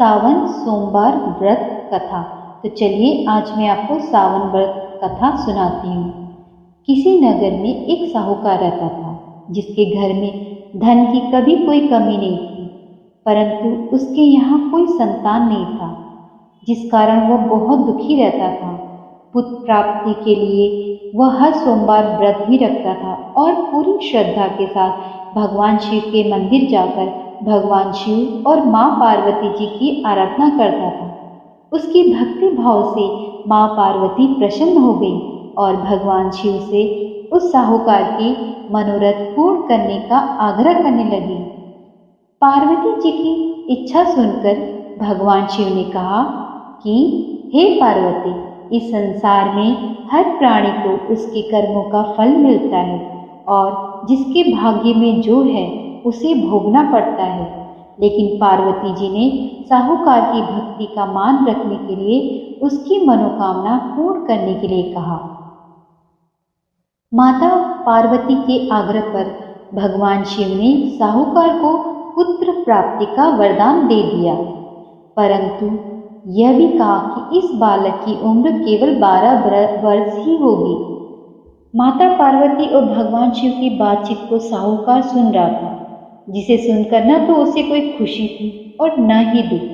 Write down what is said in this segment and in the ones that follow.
सावन सोमवार व्रत कथा। तो चलिए आज मैं आपको सावन व्रत कथा सुनाती हूँ। किसी नगर में एक साहूकार रहता था जिसके घर में धन की कभी कोई कमी नहीं थी, परंतु उसके यहाँ कोई संतान नहीं था, जिस कारण वह बहुत दुखी रहता था। पुत्र प्राप्ति के लिए वह हर सोमवार व्रत भी रखता था और पूरी श्रद्धा के साथ भगवान शिव के मंदिर जाकर भगवान शिव और माँ पार्वती जी की आराधना करता था। उसकी भक्ति भाव से माँ पार्वती प्रसन्न हो गई और भगवान शिव से उस साहूकार की मनोरथ पूर्ण करने का आग्रह करने लगी। पार्वती जी की इच्छा सुनकर भगवान शिव ने कहा कि हे पार्वती, इस संसार में हर प्राणी को उसके कर्मों का फल मिलता है और जिसके भाग्य में जो है उसे भोगना पड़ता है। लेकिन पार्वती जी ने साहूकार की भक्ति का मान रखने के लिए उसकी मनोकामना पूर्ण करने के लिए कहा। माता पार्वती के आग्रह पर भगवान शिव ने साहूकार को पुत्र प्राप्ति का वरदान दे दिया, परंतु यह भी कहा कि इस बालक की उम्र केवल 12 वर्ष ही होगी। माता पार्वती और भगवान शिव की बातचीत को साहूकार सुन रहा था, जिसे सुनकर न तो उसे कोई खुशी थी और न ही दुख।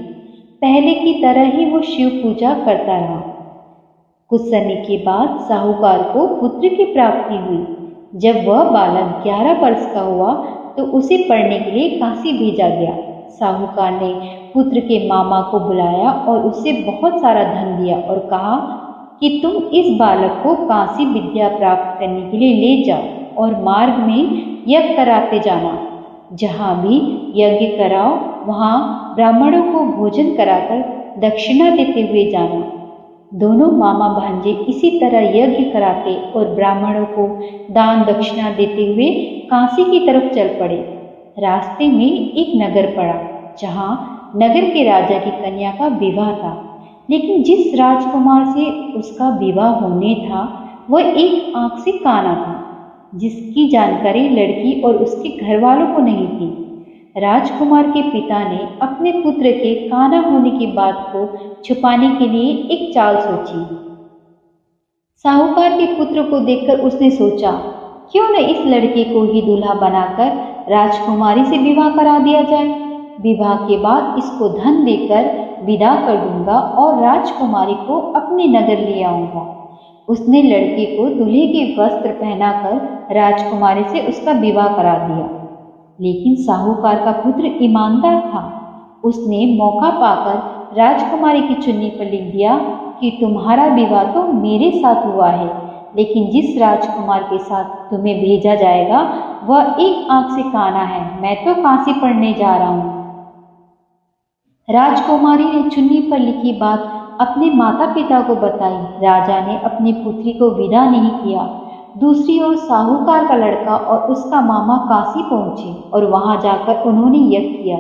पहले की तरह ही वो शिव पूजा करता रहा। कुछ समय के बाद साहूकार को पुत्र की प्राप्ति हुई। जब वह बालक 11 वर्ष का हुआ तो उसे पढ़ने के लिए काशी भेजा गया। साहूकार ने पुत्र के मामा को बुलाया और उससे बहुत सारा धन दिया और कहा कि तुम इस बालक को काशी विद्या प्राप्त करने के लिए ले जाओ और मार्ग में यज्ञ कराते जाना। जहाँ भी यज्ञ कराओ वहाँ ब्राह्मणों को भोजन कराकर दक्षिणा देते हुए जाना। दोनों मामा भांजे इसी तरह यज्ञ कराते और ब्राह्मणों को दान दक्षिणा देते हुए काशी की तरफ चल पड़े। रास्ते में एक नगर पड़ा जहाँ नगर के राजा की कन्या का विवाह था, लेकिन जिस राजकुमार से उसका विवाह होने था वह एक आंख से काना था, जिसकी जानकारी लड़की और उसके घर वालों को नहीं थी। राजकुमार के पिता ने अपने पुत्र के काना होने की बात को छुपाने के लिए एक चाल सोची। साहूकार के पुत्र को देखकर उसने सोचा, क्यों न इस लड़के को ही दूल्हा बनाकर राजकुमारी से विवाह करा दिया जाए। विवाह के बाद इसको धन देकर विदा कर दूंगा और राजकुमारी को अपने नगर ले आऊंगा। उसने लड़के को दूल्हे के वस्त्र पहनाकर राजकुमारी से उसका विवाह करा दिया। लेकिन साहूकार का पुत्र ईमानदार था। उसने मौका पाकर राजकुमारी की चुन्नी पर लिख दिया कि तुम्हारा विवाह तो मेरे साथ हुआ है, लेकिन जिस राजकुमार के साथ तुम्हें भेजा जाएगा वह एक आंख से काना है। मैं तो काशी पढ़ने जा रहा हूँ। राजकुमारी ने चुन्नी पर लिखी बात अपने माता पिता को बताई। राजा ने अपनी पुत्री को विदा नहीं किया। दूसरी ओर साहूकार का लड़का और उसका मामा काशी पहुंचे और वहां जाकर उन्होंने यज्ञ किया।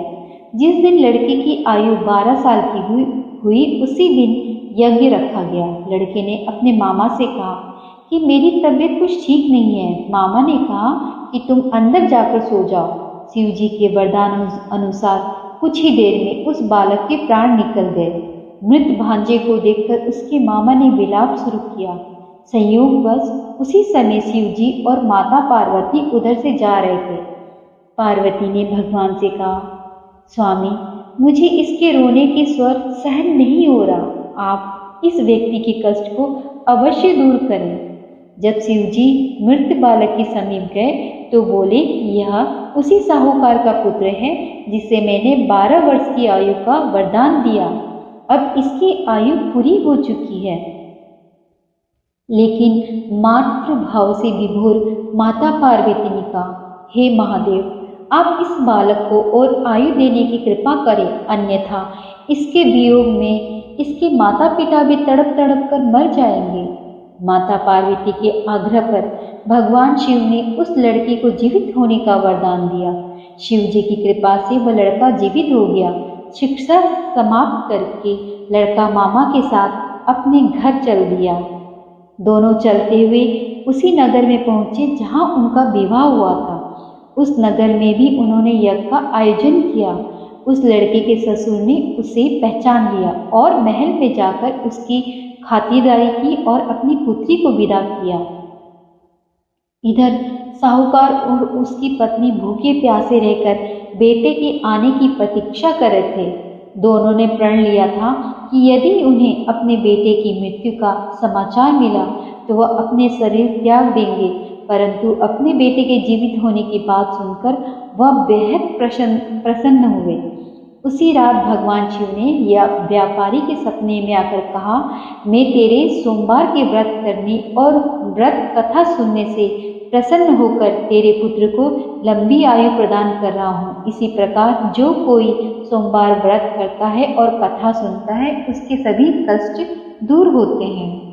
जिस दिन लड़के की आयु 12 साल की हुई उसी दिन यज्ञ रखा गया। लड़के ने अपने मामा से कहा कि मेरी तबीयत कुछ ठीक नहीं है। मामा ने कहा कि तुम अंदर जाकर सो जाओ। शिव जी के वरदान अनुसार कुछ ही देर में उस बालक के प्राण निकल गए। मृत भांजे को देखकर उसके मामा ने विलाप शुरू किया। संयोगवश उसी समय शिव जी और माता पार्वती उधर से जा रहे थे। पार्वती ने भगवान से कहा, स्वामी, मुझे इसके रोने के स्वर सहन नहीं हो रहा। आप इस व्यक्ति के कष्ट को अवश्य दूर करें। जब शिव जी मृत बालक के समीप गए तो बोले कि यह उसी साहूकार का पुत्र है जिसे मैंने 12 वर्ष की आयु का वरदान दिया। अब इसकी आयु पूरी हो चुकी है। लेकिन मातृ भाव से विभोर माता पार्वती ने कहा, हे महादेव, आप इस बालक को और आयु देने की कृपा करें, अन्यथा इसके वियोग में इसके माता पिता भी तड़प तड़प कर मर जाएंगे। माता पार्वती के आग्रह पर भगवान शिव ने उस लड़के को जीवित होने का वरदान दिया। शिव जी की कृपा से वह लड़का जीवित हो गया। शिक्षा समाप्त करके लड़का मामा के साथ अपने घर चल दिया। दोनों चलते हुए उसी नगर में पहुंचे जहां उनका विवाह हुआ था। उस नगर में भी उन्होंने यज्ञ का आयोजन किया। उस लड़के के ससुर ने उसे पहचान लिया और महल में जाकर उसकी खातिरदारी की और अपनी पुत्री को विदा किया। इधर साहूकार और उसकी पत्नी भूखे प्यासे रहकर बेटे के आने की प्रतीक्षा कर रहे थे। दोनों ने प्रण लिया था कि यदि उन्हें अपने बेटे की मृत्यु का समाचार मिला तो वह अपने शरीर त्याग देंगे, परंतु अपने बेटे के जीवित होने की बात सुनकर वह बेहद प्रसन्न हुए। उसी रात भगवान शिव ने या व्यापारी के सपने में आकर कहा, मैं तेरे सोमवार के व्रत करने और व्रत कथा सुनने से प्रसन्न होकर तेरे पुत्र को लंबी आयु प्रदान कर रहा हूँ। इसी प्रकार जो कोई सोमवार व्रत करता है और कथा सुनता है उसके सभी कष्ट दूर होते हैं।